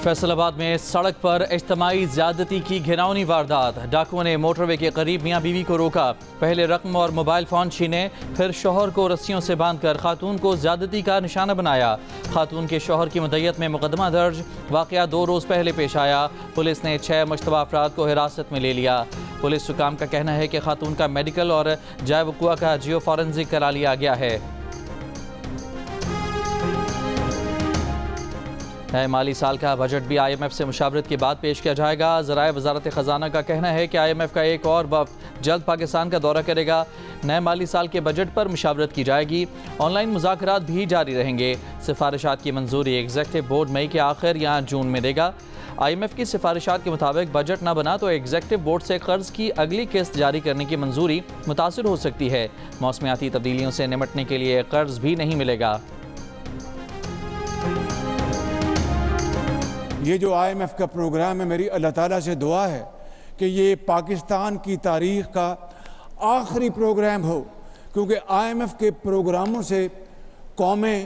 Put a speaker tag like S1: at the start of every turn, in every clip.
S1: फैसलाबाद में सड़क पर इज्तिमाई ज्यादती की घिनौनी वारदात। डाकुओं ने मोटरवे के करीब मियाँ बीवी को रोका। पहले रकम और मोबाइल फ़ोन छीने, फिर शोहर को रस्सियों से बांधकर खातून को ज्यादती का निशाना बनाया। खातून के शोहर की मुद्दत में मुकदमा दर्ज। वाक़या 2 रोज़ पहले पेश आया। पुलिस ने 6 मुश्तबा अफराद को हिरासत में ले लिया। पुलिस हुकाम का कहना है कि खातून का मेडिकल और जाए वक़ुआ का जियो फॉरेंसिक करा लिया गया है। नए माली साल का बजट भी IMF से मुशावरत के बाद पेश किया जाएगा। ज़राए वज़ारत ख़जाना का कहना है कि IMF का एक और वफ़द जल्द पाकिस्तान का दौरा करेगा। नए माली साल के बजट पर मुशावरत की जाएगी। ऑनलाइन मुज़ाकरात भी जारी रहेंगे। सिफारिशात की मंजूरी एग्जीक्यूटिव बोर्ड मई के आखिर या जून में देगा। IMF की सिफारिशात के मुताबिक बजट न बना तो एग्जीक्यूटिव बोर्ड से कर्ज की अगली किस्त जारी करने की मंजूरी मुतासिर हो सकती है। मौसमियाती तब्दीलियों से निपटने के लिए कर्ज भी नहीं मिलेगा।
S2: ये जो IMF का प्रोग्राम है, मेरी अल्लाह ताला से दुआ है कि ये पाकिस्तान की तारीख़ का आखिरी प्रोग्राम हो, क्योंकि IMF के प्रोग्रामों से कौमें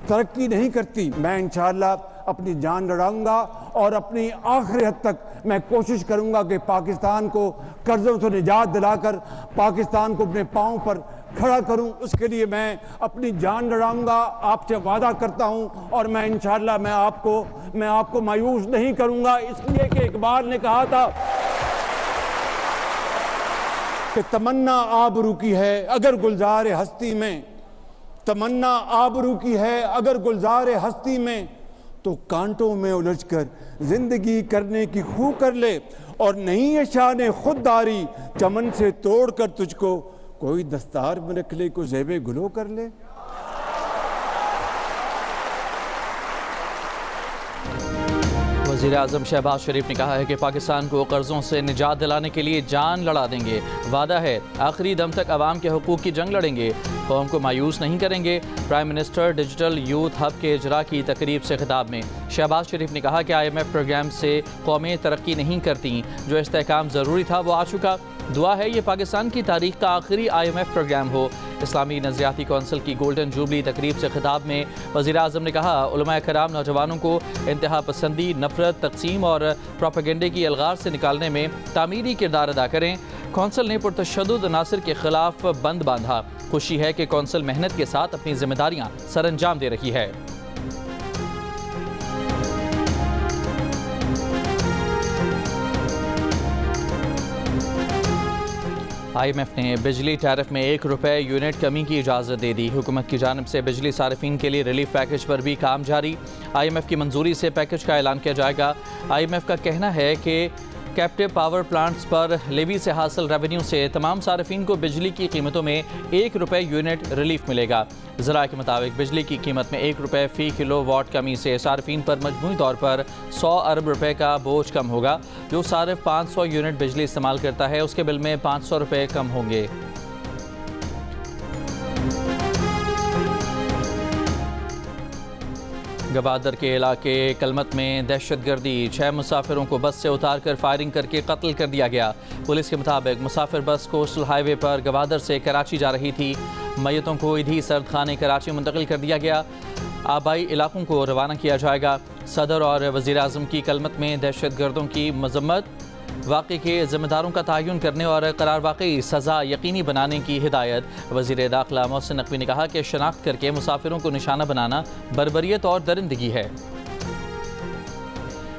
S2: तरक्की नहीं करती। मैं इंशाअल्लाह अपनी जान लड़ाऊंगा और अपनी आखिरी हद तक मैं कोशिश करूंगा कि पाकिस्तान को कर्ज़ों से निजात दिलाकर पाकिस्तान को अपने पाँव पर खड़ा करूं। उसके लिए मैं अपनी जान लड़ाऊंगा, आपसे वादा करता हूं। और मैं इंशाअल्लाह मैं आपको मायूस नहीं करूंगा, इसलिए कि इकबाल ने कहा था कि तमन्ना आबरू की है अगर गुलजार हस्ती में, तमन्ना आबरू की है अगर गुलजार हस्ती में, तो कांटों में उलझकर जिंदगी करने की खू कर ले। और नहीं है शान खुददारी चमन से तोड़कर तुझको कोई दस्तार में रख ले, कोई ज़ेबे गुलो कर ले।
S1: वज़ीर-ए-आज़म शहबाज शरीफ ने कहा है कि पाकिस्तान को कर्ज़ों से निजात दिलाने के लिए जान लड़ा देंगे। वादा है आखिरी दम तक अवाम के हुकूक की जंग लड़ेंगे, कौम को मायूस नहीं करेंगे। Prime minister digital youth hub के इजरा की तकरीब से खिताब में शहबाज शरीफ ने कहा कि IMF प्रोग्राम से कौमें तरक्की नहीं करती, जो इस्तेहकाम ज़रूरी था वो आ चुका। दुआ है ये पाकिस्तान की तारीख का आखिरी IMF प्रोग्राम हो। इस्लामी नज़रियाती कौंसिल की गोल्डन जुबली तकरीब से खिताब में वज़ीर-ए-आज़म ने कहा उलमा कराम नौजवानों को इंतहा पसंदी, नफरत, तकसीम और प्रोपेगेंडे की अलगार से निकालने में तामीरी किरदार अदा करें। कौंसिल ने पुरतशद्दुद अनासर के खिलाफ बंद बांधा। खुशी है कि कौंसिल मेहनत के साथ अपनी जिम्मेदारियां सरअंजाम दे रही है। IMF ने बिजली टैरिफ में ₹1 यूनिट कमी की इजाज़त दे दी। हुकूमत की जानिब से बिजली सारिफिन के लिए रिलीफ पैकेज पर भी काम जारी। IMF की मंजूरी से पैकेज का ऐलान किया जाएगा। IMF का कहना है कि कैप्टिव पावर प्लांट्स पर लेवी से हासिल रेवेन्यू से तमाम सारिफिन को बिजली की कीमतों में ₹1 यूनिट रिलीफ मिलेगा। ज़राए के मुताबिक बिजली की कीमत में ₹1 फ़ी किलो वाट कमी से सारिफिन पर मजमूई तौर पर 100 अरब रुपए का बोझ कम होगा। जो सारिफ 500 यूनिट बिजली इस्तेमाल करता है उसके बिल में ₹500 कम होंगे। गवादर के इलाके कलमत में दहशतगर्दी, 6 मुसाफिरों को बस से उतारकर फायरिंग करके कत्ल कर दिया गया। पुलिस के मुताबिक मुसाफिर बस कोस्टल हाईवे पर गवादर से कराची जा रही थी। मैयतों को ईदी सर्द खाने कराची मुंतकिल कर दिया गया। आबाई इलाकों को रवाना किया जाएगा। सदर और वज़ीर-ए-आज़म की कलमत में दहशतगर्दों की मजम्मत, वाक़े के ज़िम्मेदारों का तयन करने और करार वाक़ई सज़ा यकीनी बनाने की हिदायत। वज़ीर दाखिला मोहसिन नकवी ने कहा कि शनाख्त करके मुसाफिरों को निशाना बनाना बर्बरियत और दरिंदगी है।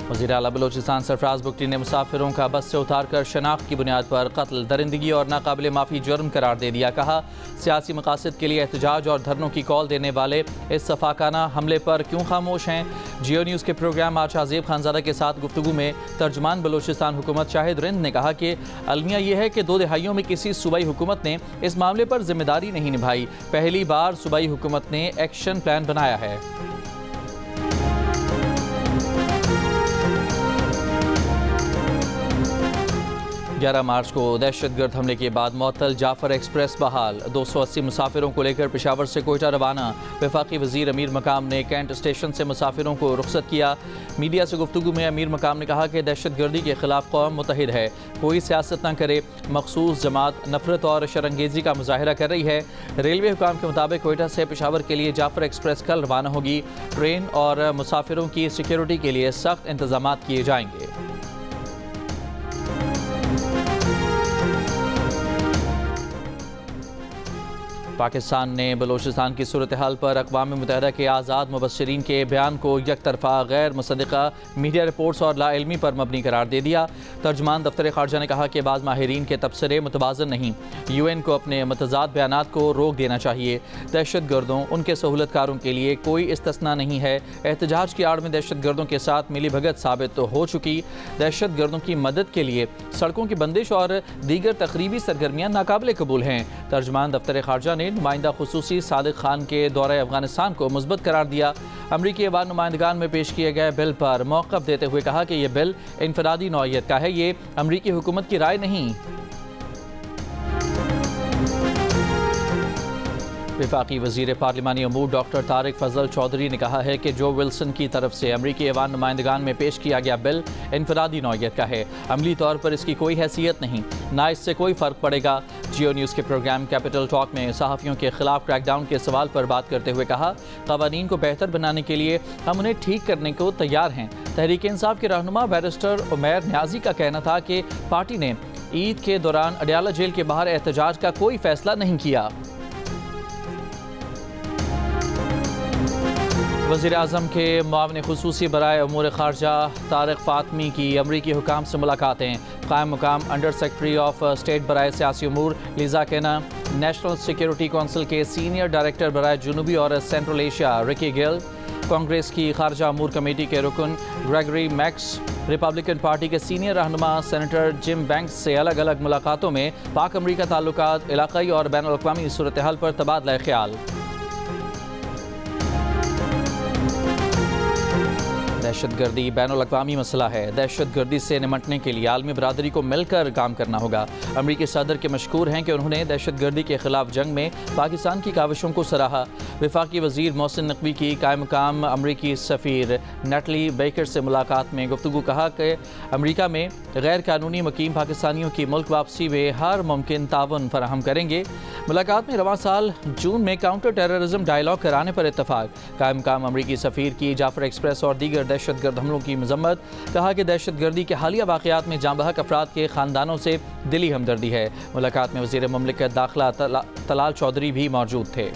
S1: वज़ीर आला बलोचिस्तान सरफराज बुगटी ने मुसाफिरों का बस से उतारकर शनाख्त की बुनियाद पर कत्ल, दरिंदगी और नाकाबिले माफ़ी जुर्म करार दे दिया। कहा सियासी मकासद के लिए एहतजाज और धरनों की कॉल देने वाले इस सफाकाना हमले पर क्यों खामोश हैं। जियो न्यूज़ के प्रोग्राम आज आज़ेब खानज़ादा के साथ गुफ्तगू में तर्जमान बलोचिस्तान हुकूमत शाहिद रिंद ने कहा कि अलमिया यह है कि 2 दहाइयों में किसी सूबाई हुकूमत ने इस मामले पर जिम्मेदारी नहीं निभाई। पहली बार सूबाई हुकूमत ने एक्शन प्लान बनाया है। 11 मार्च को दहशतगर्द हमले के बाद मुअत्तल जाफर एक्सप्रेस बहाल। 280 मुसाफिरों को लेकर पेशावर से कोयटा रवाना। वफाकी वजीर अमीर मकाम ने कैंट स्टेशन से मुसाफिरों को रुखसत किया। मीडिया से गुफ्तगू में अमीर मकाम ने कहा कि दहशतगर्दी के खिलाफ कौम मुतहिद है, कोई सियासत न करे। मखसूस जमात नफरत और शरंगेजी का मुजाहिरा कर रही है। रेलवे हुकाम के मुताबिक कोयटा से पेशावर के लिए जाफर एक्सप्रेस कल रवाना होगी। ट्रेन और मुसाफिरों की सिक्योरिटी के लिए सख्त इंतजाम किए जाएंगे। पाकिस्तान ने बलोचिस्तान की सूरत हाल पर अक़वाम मुत्तहिदा के आज़ाद मुबस्सिरीन के बयान को यकतरफ़ा गैर मुसद्दिक़ा मीडिया रिपोर्ट्स और लाइल्मी पर मबनी करार दे दिया। तर्जुमान दफ्तर ख़ारजा ने कहा कि बाज़ माहिरीन के तबसरे मुतवाज़न नहीं, UN को अपने मतज़ाद बयानात को रोक देना चाहिए। दहशतगर्दों उनके सहूलतकारों के लिए कोई इस्तिस्ना नहीं है। एहतजाज की आड़ में दहशतगर्दों के साथ मिली भगत साबित हो चुकी। दहशतगर्दों की मदद के लिए सड़कों की बंदिश और दीगर तकरीबी सरगर्मियाँ नाकाबिल कबूल हैं। तर्जुमान दफ्तर ख़ारजा ने नुमाइंदा खुसूसी सादिक खान के दौरे अफगानिस्तान को मुस्बत करार दिया। अमरीकी अवान नुमाइंदगान में पेश किए गए बिल पर मौक़िफ़ देते हुए कहा कि यह बिल इनफरादी नौइयत का है, ये अमरीकी हुकूमत की राय नहीं। वफाकी वज़ीर पार्लिमानी अमूर डॉक्टर तारिक फजल चौधरी ने कहा है कि जो विल्सन की तरफ से अमरीकी अवान नुमाइंदगान में पेश किया गया बिल इनफरादी नौइयत का है। अमली तौर पर इसकी कोई हैसियत नहीं, ना इससे कोई फ़र्क पड़ेगा। जियो न्यूज़ के प्रोग्राम कैपिटल टॉक में सहाफ़ियों के खिलाफ क्रैकडाउन के सवाल पर बात करते हुए कहा, क़वानीन को बेहतर बनाने के लिए हम उन्हें ठीक करने को तैयार हैं। तहरीक इंसाफ के रहनुमा बैरिस्टर उमैर न्याजी का कहना था कि पार्टी ने ईद के दौरान अडयाला जेल के बाहर एहतजाज का कोई फैसला नहीं किया। वज़ीर आज़म के मुआविन खुसूसी बराए अमूर ख़ारजा तारिक फ़ातमी की अमरीकी हुकाम से मुलाकातें। क़ायम मुकाम अंडर सेक्रेटरी ऑफ स्टेट बराए सियासी अमूर लीज़ा केना, नेशनल सिक्योरिटी कौंसिल के सीनियर डायरेक्टर बराए जुनूबी और central Asia Ricky Gill, Congress की ख़ारजा अमूर कमेटी के रुकन ग्रेगरी मैक्स, रिपब्लिकन पार्टी के सीनियर रहनुमा सेनेटर जिम बैंक्स से अलग अलग मुलाकातों में पाक अमरीका ताल्लुकात, इलाक़ाई और बैनुल अक़वामी सूरत हाल पर तबादला ख्याल। दहशतगर्दी बैनुल अक़वामी मसला है। दहशतगर्दी से निमटने के लिए आलमी बरादरी को मिलकर काम करना होगा। अमरीकी सदर के मशकूर हैं कि उन्होंने दहशतगर्दी के खिलाफ जंग में पाकिस्तान की काविशों को सराहा। वफाकी वज़ीर मोहसिन नकवी की कायम मुकाम अमरीकी सफ़ीर नेटली बेकर से मुलाकात में गुफ्तगू कहा कि अमरीका में गैर कानूनी मुकीम पाकिस्तानियों की मुल्क वापसी में हर मुमकिन ताउन फराहम करेंगे। मुलाकात में रवां साल जून में काउंटर टेररिज्म डायलॉग कराने पर इत्तफाक। कायम मुकाम अमरीकी सफ़ीर की जाफर एक्सप्रेस और दीगर दहशतगर्द हमलों की मजम्मत। कहा कि दहशतगर्दी के हालिया वाक़यात में जाँ बहक अफराद के ख़ानदानों से दिली हमदर्दी है। मुलाकात में वज़ीर मुमलिकत दाखिला तलाल चौधरी भी मौजूद थे।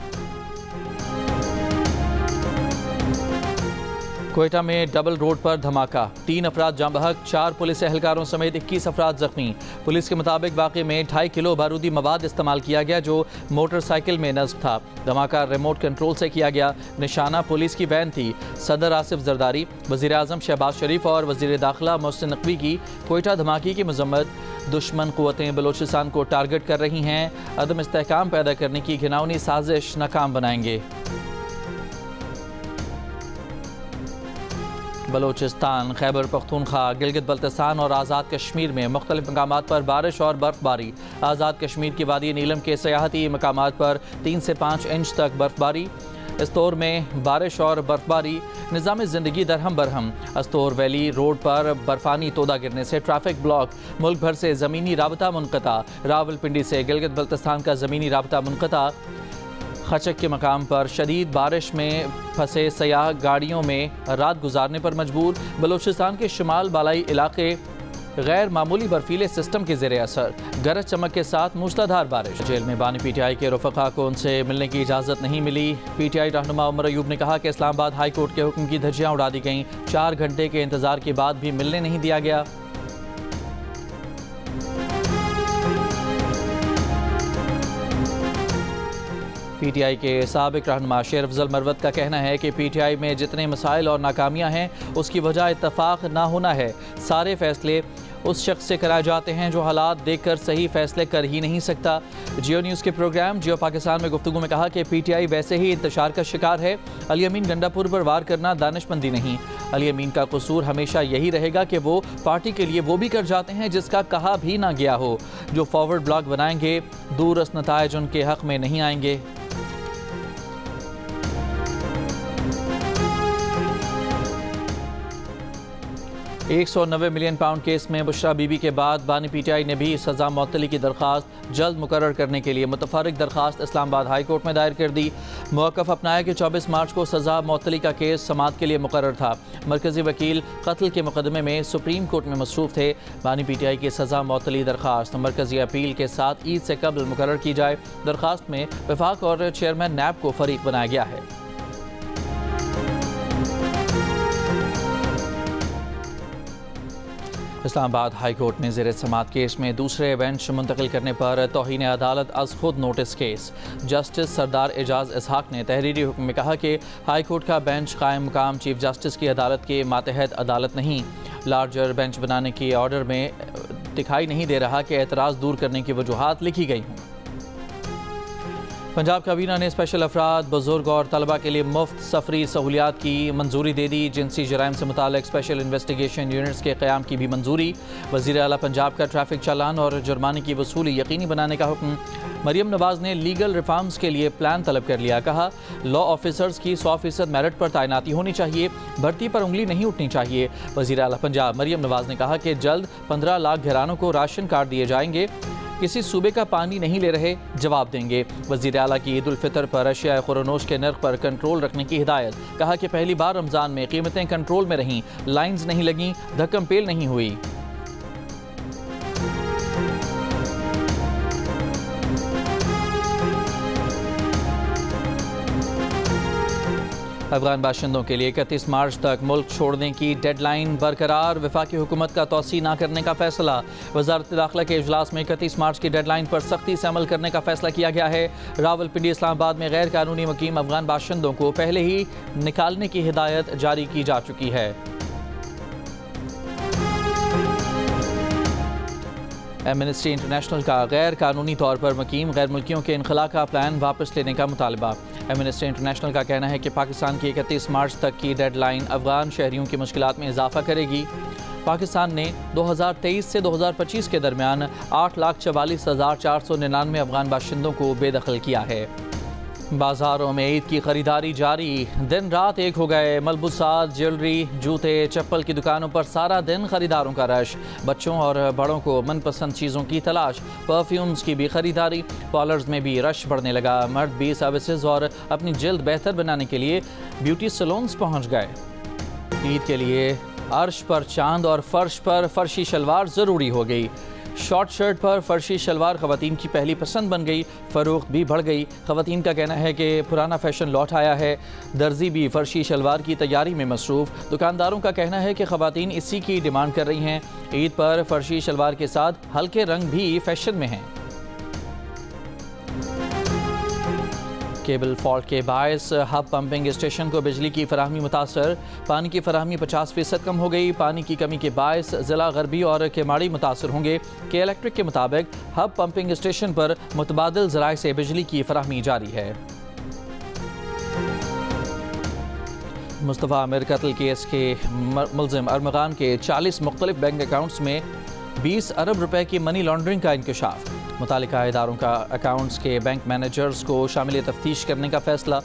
S1: कोयटा में डबल रोड पर धमाका, 3 अफराद जाँ बहक, 4 पुलिस एहलकारों समेत 21 अफराद जख्मी। पुलिस के मुताबिक वाक़े में 2.5 किलो बारूदी मवाद इस्तेमाल किया गया जो मोटरसाइकिल में नस्ब था। धमाका रिमोट कंट्रोल से किया गया। निशाना पुलिस की वैन थी। सदर आसिफ जरदारी, वज़ीर आज़म शहबाज शरीफ और वज़ीर दाखिला मोहसिन नकवी की कोयटा धमाके की मजम्मत। दुश्मन क़ुव्वतें बलोचिस्तान को टारगेट कर रही हैं, अदम इस्तेहकाम पैदा करने की घिनौनी साजिश नाकाम बनाएंगे। बलोचिस्तान, खैबर पख्तूनख्वा, गिलगित बल्तिस्तान और आज़ाद कश्मीर में मुख्तलिफ मकामात पर बारिश और बर्फबारी। आज़ाद कश्मीर की वादी नीलम के सयाहती मकामात पर 3 से 5 इंच तक बर्फबारी। अस्तोर में बारिश और बर्फबारी, निज़ाम ज़िंदगी दरहम बरहम। अस्तोर वैली रोड पर बर्फानी तोदा गिरने से ट्रैफिक ब्लॉक। मुल्क भर से ज़मीनी राबता मुनक़ता। रावलपिंडी से गिलगित बल्तिस्तान का ज़मीनी राबता मुनक़ता। खचक के मकाम पर शदीद बारिश में फंसे सयाह गाड़ियों में रात गुजारने पर मजबूर। बलोचिस्तान के शुमाल बालाई इलाके गैर मामूली बर्फीले सिस्टम के ज़ेरे असर। गरज चमक के साथ मूसलाधार बारिश। जेल में बानी PTI के रफ़क़ा को उनसे मिलने की इजाज़त नहीं मिली। PTI रहनुमा उमर अयूब ने कहा कि इस्लामाबाद हाई कोर्ट के हुक्म की धज्जियाँ उड़ा दी गईं। 4 घंटे के इंतज़ार के बाद भी मिलने नहीं दिया गया। PTI के साबिक रहनुमा शेर अफजल मरवत का कहना है कि PTI में जितने मसाइल और नाकामियाँ हैं उसकी वजह इत्तफाक ना होना है। सारे फैसले उस शख्स से कराए जाते हैं जो हालात देखकर सही फैसले कर ही नहीं सकता। जियो न्यूज़ के प्रोग्राम जियो पाकिस्तान में गुफ्तगू में कहा कि PTI वैसे ही इंतशार का शिकार है। अली अमीन गंडापुर पर वार करना दानिशमंदी नहीं। अली अमीन का कसूर हमेशा यही रहेगा कि वो पार्टी के लिए वो भी कर जाते हैं जिसका कहा भी ना गया हो। जो फॉरवर्ड ब्लॉग बनाएंगे दूरस नताइज उनके हक में नहीं आएंगे। £190 मिलियन केस में बुशरा बीबी के बाद बानी पीटीआई ने भी सज़ा मअतली की दरख्वास्त जल्द मुकर्रर करने के लिए मुतफर्रिक दरख्वास्त इस्लामाबाद हाई कोर्ट में दायर कर दी। मौक़िफ़ अपनाया कि 24 मार्च को सज़ा मअतली का केस समाअत के लिए मुकर्रर था। मरकज़ी वकील कत्ल के मुकदमे में सुप्रीम कोर्ट में मसरूफ़ थे। बानी पीटीआई की सज़ा मअतली दरख्वास्त मरकज़ी अपील के साथ ईद से कबल मुकर्रर की जाए। दरख्वास्त में वफाक और चेयरमैन नैब को फरीक बनाया गया है। इस्लामाबाद हाई कोर्ट में ज़ेर समाअत केस में दूसरे बेंच मुंतकिल करने पर तौहीन अदालत अज़ खुद नोटिस केस। जस्टिस सरदार एजाज इसहाक ने तहरीरी हुक्म में कहा कि हाई कोर्ट का बेंच कायम मुकाम चीफ जस्टिस की अदालत के मातहत अदालत नहीं। लार्जर बेंच बनाने की ऑर्डर में दिखाई नहीं दे रहा कि एतराज़ दूर करने की वजूहात लिखी गई हों। पंजाब काबीना ने स्पेशल अफराद, बुजुर्ग और तलबा के लिए मुफ्त सफरी सहूलियात की मंजूरी दे दी। जिनसी जराइम से मुताल्लिक स्पेशल इन्वेस्टिगेशन यूनिट्स के क़याम की भी मंजूरी। वज़ीर आला पंजाब का ट्रैफिक चालान और जुर्माने की वसूली यकीनी बनाने का हुक्म। मरियम नवाज़ ने लीगल रिफॉर्म्स के लिए प्लान तलब कर लिया। कहा लॉ ऑफिसर्स की 100% मेरिट पर तैनाती होनी चाहिए, भर्ती पर उंगली नहीं उठनी चाहिए। वज़ीर आला पंजाब मरियम नवाज़ ने कहा कि जल्द 15 लाख घरानों को राशन कार्ड दिए जाएंगे। किसी सूबे का पानी नहीं ले रहे, जवाब देंगे। वज़ीर आला की ईद उल फितर पर अशिया खुरनोश के नर्ख पर कंट्रोल रखने की हिदायत। कहा कि पहली बार रमज़ान में कीमतें कंट्रोल में रहीं, लाइन्स नहीं लगीं, धक्कम पेल नहीं हुई। अफगान बाशिंदों के लिए 31 मार्च तक मुल्क छोड़ने की डेडलाइन बरकरार। वफाकी हुकूमत का तोसी न करने का फैसला। वज़ारत दाखिला के इजलास में 31 मार्च की डेडलाइन पर सख्ती से अमल करने का फैसला किया गया है। रावलपिंडी इस्लामाबाद में गैर कानूनी मुकीम अफगान बाशिंदों को पहले ही निकालने की हिदायत जारी की जा चुकी है। एमनेस्टी इंटरनेशनल का गैर कानूनी तौर पर मुकीम गैर मुल्कियों के इनखला का प्लान वापस लेने का मुतालबा। एमनेस्टी इंटरनेशनल का कहना है कि पाकिस्तान की 31 मार्च तक की डेडलाइन अफगान शहरियों की मुश्किलात में इजाफा करेगी। पाकिस्तान ने 2023 से 2025 के दरमियान 8,44,499 अफगान बाशिंदों को बेदखल किया है। बाजारों में ईद की खरीदारी जारी। दिन रात एक हो गए। मलबूसात, ज्वेलरी, जूते, चप्पल की दुकानों पर सारा दिन खरीदारों का रश। बच्चों और बड़ों को मनपसंद चीज़ों की तलाश। परफ्यूम्स की भी खरीदारी। पार्लर्स में भी रश बढ़ने लगा। मर्द भी सर्विसेज और अपनी जल्द बेहतर बनाने के लिए ब्यूटी सैलून्स पहुँच गए। ईद के लिए अर्श पर चांद और फर्श पर फर्शी शलवार ज़रूरी हो गई। शॉर्ट शर्ट पर फर्शी शलवार ख़वातीन की पहली पसंद बन गई। फ़रोख्त भी बढ़ गई। ख़वातीन का कहना है कि पुराना फ़ैशन लौट आया है। दर्जी भी फर्शी शलवार की तैयारी में मसरूफ़। दुकानदारों का कहना है कि ख़वातीन इसी की डिमांड कर रही हैं। ईद पर फर्शी शलवार के साथ हल्के रंग भी फ़ैशन में हैं। केबल फॉल्ट के बायस हब पंपिंग स्टेशन को बिजली की फराहमी मुतासर। पानी की फराहमी 50% कम हो गई। पानी की कमी के बायस ज़िला गरबी और केमाड़ी मुतासर होंगे। के इलेक्ट्रिक के मुताबिक हब पंपिंग स्टेशन पर मुतबादिल ज़राए से बिजली की फराहमी जारी है। मुस्तफ़ा आमिर कत्ल केस के मुलजिम अरमगान के 40 मुख्तलिफ बैंक अकाउंट्स में 20 अरब रुपए की मनी लॉन्ड्रिंग का इंकशाफ। मुतालिका इदारों का अकाउंट्स के बैंक मैनेजर्स को शामिल तफ्तीश करने का फैसला।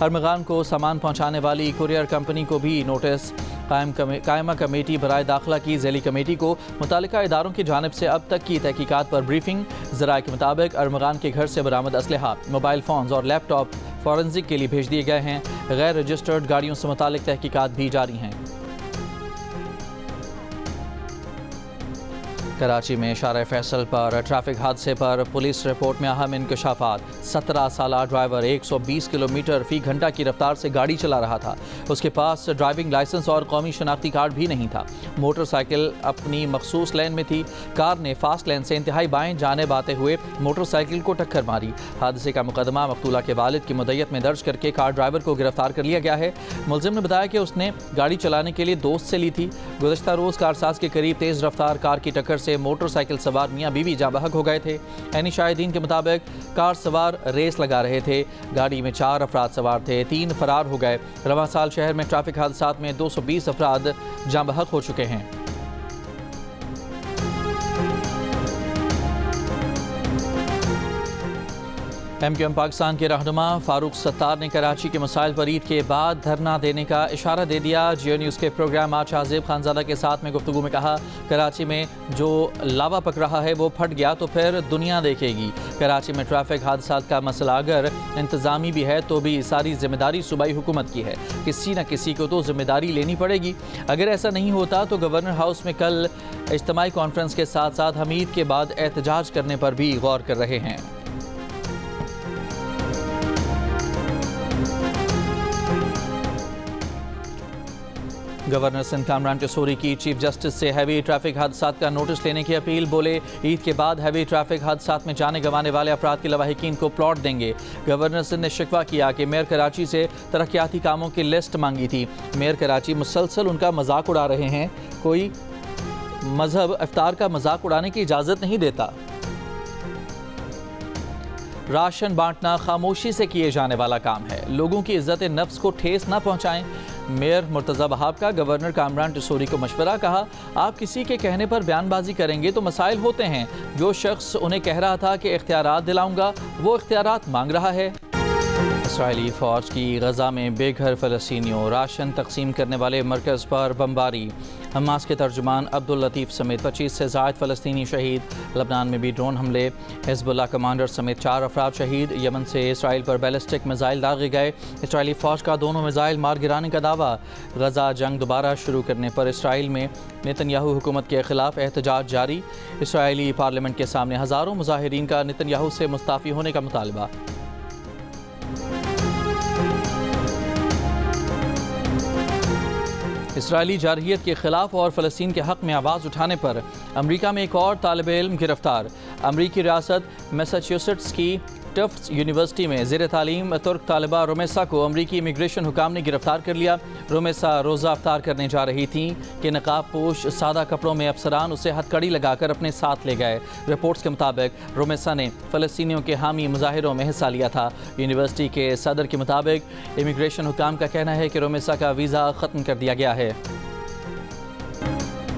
S1: अरमगान को सामान पहुँचाने वाली कुरियर कंपनी को भी नोटिस। कायमा कमेटी बराए दाखिला की ज़ैली कमेटी को मुतालिका इदारों की जानिब से अब तक की तहकीकात पर ब्रीफिंग। ज़राए के मुताबिक अरमगान के घर से बरामद असलहा, मोबाइल फ़ोन्स और लैपटॉप फॉरेंसिक के लिए भेज दिए गए हैं। गैर रजिस्टर्ड गाड़ियों से मुतालिक तहकीकात भी जारी हैं। कराची में इशारा फैसल पर ट्रैफिक हादसे पर पुलिस रिपोर्ट में अहम इंकशाफात। 17 साला ड्राइवर 120 किलोमीटर फ़ी घंटा की रफ्तार से गाड़ी चला रहा था। उसके पास ड्राइविंग लाइसेंस और कौमी शनाख्ती कार्ड भी नहीं था। मोटरसाइकिल अपनी मखसूस लेन में थी। कार ने फास्ट लेन से इंतहाई बाएं जानिब आते हुए मोटरसाइकिल को टक्कर मारी। हादसे का मुकदमा मकतूला के वालिद की मुद्दत में दर्ज करके कार ड्राइवर को गिरफ्तार कर लिया गया है। मुलजिम ने बताया कि उसने गाड़ी चलाने के लिए दोस्त से ली थी। गुज़श्ता रोज़ कारसाज के करीब तेज़ रफ्तार कार की टक्कर से से मोटरसाइकिल सवार मियां बीवी जाँ बहक हो गए थे। ऐनी शाहिदीन के मुताबिक कार सवार रेस लगा रहे थे। गाड़ी में 4 अफराद सवार थे, 3 फरार हो गए। रवां साल शहर में ट्रैफिक हादसात में 220 अफराद जाँ बहक हो चुके हैं। MQM पाकिस्तान के रहनुमा फारूक सत्तार ने कराची के मसाइल पर ईद के बाद धरना देने का इशारा दे दिया। जियो न्यूज़ के प्रोग्राम आज हाजिब खानजादा के साथ में गुफ्तगू में कहा, कराची में जो लावा पक रहा है वो फट गया तो फिर दुनिया देखेगी। कराची में ट्रैफिक हादसात का मसला अगर इंतज़ामी भी है तो भी सारी जिम्मेदारी सूबाई हुकूमत की है। किसी न किसी को तो जिम्मेदारी लेनी पड़ेगी। अगर ऐसा नहीं होता तो गवर्नर हाउस में कल इज्तिमाई कॉन्फ्रेंस के साथ साथ हम ईद के बाद एहतजाज करने पर भी गौर कर रहे हैं। गवर्नर सिंध कामरान टेसूरी की चीफ जस्टिस से हैवी ट्रैफिक हादसात का नोटिस लेने की अपील। बोले, ईद के बाद हैवी ट्रैफिक हादसात में जाने गंवाने वाले अफराद के लवाहिकीन को प्लॉट देंगे। गवर्नर सिंध ने शिकवा किया कि मेयर कराची से तरक्याती कामों की लिस्ट मांगी थी। मेयर कराची मुसलसल उनका मजाक उड़ा रहे हैं। कोई मजहब इफ्तार का मजाक उड़ाने की इजाज़त नहीं देता। राशन बांटना खामोशी से किए जाने वाला काम है। लोगों की इज्जत नफ्स को ठेस न पहुंचाएं। मेयर मुर्तज़ा बहाब का गवर्नर कामरान टेसूरी को मशवरा। कहा, आप किसी के कहने पर बयानबाजी करेंगे तो मसाइल होते हैं। जो शख्स उन्हें कह रहा था कि इख्तियारात दिलाऊंगा, वो इख्तियारात मांग रहा है। इसराइली फ़ौज की गज़ा में बेघर फ़लस्तीनियों राशन तकसीम करने वाले मरकज़ पर बमबारी। हमास के तर्जुमान अब्दुल लतीफ़ समेत 25 से ज़ायद फ़लस्तीनी शहीद। लबनान में भी ड्रोन हमले, हिज़्बुल्लाह कमांडर समेत 4 अफराद शहीद। यमन से इसराइल पर बैलिस्टिक मिज़ाइल दागे गए। इसराइली फ़ौज का दोनों मिज़ाइल मार गिराने का दावा। गज़ा जंग दोबारा शुरू करने पर इसराइल में नेतन्याहू हुकूमत के ख़िलाफ़ एहतजाज जारी। इसराइली पार्लियामेंट के सामने हज़ारों मुज़ाहिरीन का नेतन्याहू से मुस्ताफ़ी होने का मुतालबा। इसराइली जारहियत के खिलाफ और फ़लस्तीन के हक़ में आवाज़ उठाने पर अमरीका में एक और तालिब इल्म गिरफ्तार। अमरीकी रियासत मैसाचुसेट्स की टफ्ट्स यूनिवर्सिटी में ज़ेर तालीम तुर्क तालिबा रोमेसा को अमरीकी इमिग्रेशन हुकाम ने गिरफ्तार कर लिया। रोमेसा रोज़ा अफ्तार करने जा रही थी कि नकाब पोश सादा कपड़ों में अफसरान उसे हथकड़ी लगाकर अपने साथ ले गए। रिपोर्ट्स के मुताबिक रोमेसा ने फ़लस्तीनियों के हामी मुजाहिरों में हिस्सा लिया था। यूनिवर्सिटी के सदर के मुताबिक इमिग्रेशन हुकाम का कहना है कि रोमेसा का वीज़ा ख़त्म कर दिया गया है।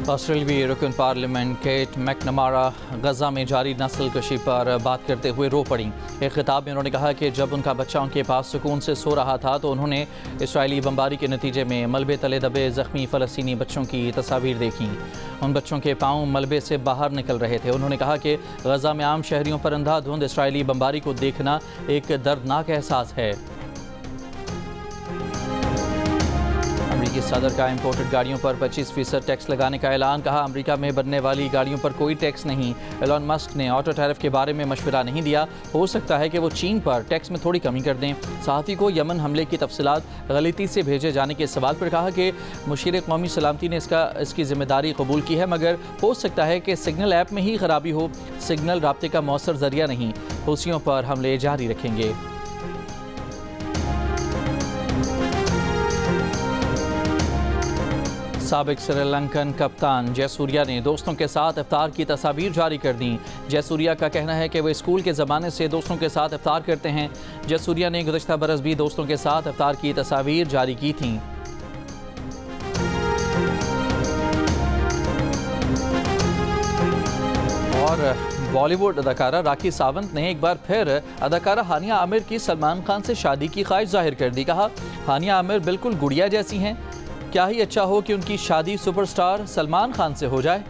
S1: ऑस्ट्रेलियाई रुकन पार्लियामेंट केट मैकनमारा गज़ा में जारी नस्ल कशी पर बात करते हुए रो पड़ी। एक खिताब में उन्होंने कहा कि जब उनका बच्चा उनके पास सुकून से सो रहा था तो उन्होंने इसराइली बमबारी के नतीजे में मलबे तले दबे ज़ख्मी फ़लस्तीनी बच्चों की तस्वीर देखी। उन बच्चों के पाँव मलबे से बाहर निकल रहे थे। उन्होंने कहा कि गज़ा में आम शहरियों पर अंधाधुंध इसराइली बमबारी को देखना एक दर्दनाक एहसास है। अमरीकी सदर का इम्पोर्टेड गाड़ियों पर 25% टैक्स लगाने का ऐलान। कहा, अमेरिका में बनने वाली गाड़ियों पर कोई टैक्स नहीं। एलन मस्क ने ऑटो टैरिफ के बारे में मशवरा नहीं दिया। हो सकता है कि वो चीन पर टैक्स में थोड़ी कमी कर दें। सहाफ़ी को यमन हमले की तफसीलात गलती से भेजे जाने के सवाल पर कहा कि मुशीर कौमी सलामती ने इसकी जिम्मेदारी कबूल की है, मगर हो सकता है कि सिग्नल ऐप में ही खराबी हो। सिग्नल राब्ते का मौसर जरिया नहीं। हुसियों पर हमले जारी रखेंगे। साबिक श्रीलंकन कप्तान जयसूर्या ने दोस्तों के साथ इफ्तार की तस्वीर जारी कर दी। जयसूर्या का कहना है कि वे स्कूल के ज़माने से दोस्तों के साथ इफ्तार करते हैं। जयसूर्या ने गुज़श्ता बरस भी दोस्तों के साथ इफ्तार की तस्वीर जारी की थी। और बॉलीवुड अदाकारा राखी सावंत ने एक बार फिर अदाकारा हानिया आमिर की सलमान खान से शादी की ख्वाहिश जाहिर कर दी। कहा, हानिया आमिर बिल्कुल गुड़िया जैसी हैं। क्या ही अच्छा हो कि उनकी शादी सुपरस्टार सलमान खान से हो जाए।